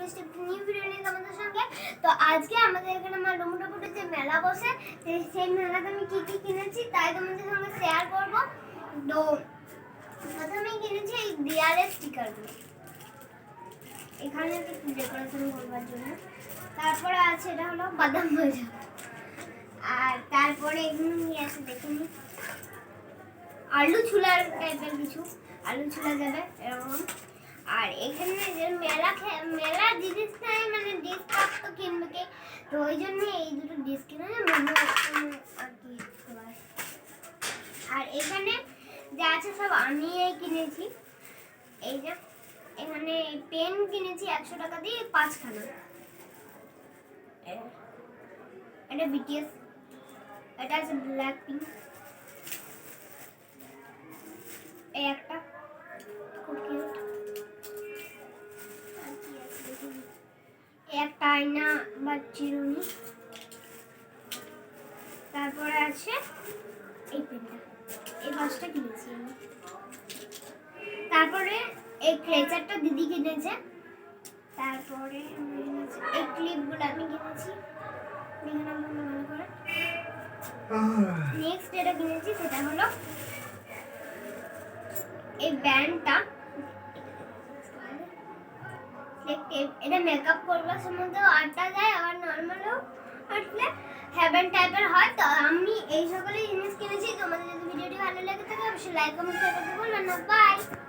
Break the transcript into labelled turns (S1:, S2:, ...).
S1: চলে এসেছি new video নিয়ে তোমাদের সঙ্গে। তো আজকে আমাদের এখানে আমার ডুমুডুপুরে যে মেলা বসে, সেই মেলাতে আমি কি কি কিনেছি তাই তোমাদের সঙ্গে শেয়ার করব। তো প্রথমেই কিনেছি এই দেয়ালের স্টিকারগুলো, এখানে একটু ডেকোরেশন করবার জন্য। তারপরে আছে এটা হলো বাদাম ভাজা, আর তারপরে এখানে নিয়ে আসে দেখুন আলু ছোলার টাইপের কিছু, আলু ছোলা যাবে এরকম। আর এখানে যে মেলা জিনিস নেয়, মানে ডিসকাউন্ট তো কিনবে কে, তো ওই জন্য এই দুটো ডিস কিনে মনে আর কি। আর এখানে যা আছে সব আমি কিনেছি। এই যে এখানে পেন কিনেছি 100 টাকা দিয়ে 5খানা। এটা বিটিএস, এটা আছে ব্ল্যাক পিঙ্ক, এই একটা খুব কিউট, একটা আয়না বা চিরুনি। তারপরে আছে এই পেনটা, এই পাঁচটা কিনেছি আমি। তারপরে এই ক্লেচারটা দিদি কিনেছে। তারপরে এই ক্লিপগুলো আমি কিনেছি, ভালো করে। নেক্সট যেটা কিনেছি সেটা হলো এই ব্যান্ডটা, এটা মেকআপ করবার সময় তো আটটা যায়, আবার নর্মালও আটলে হেভেন টাইপের হয়। তো আমি এই সকলেই জিনিস কিনেছি। তোমাদের যদি ভিডিওটি ভালো লাগে থাকে অবশ্যই লাইক কমেন্ট করতে ভুলবেন না। বাই।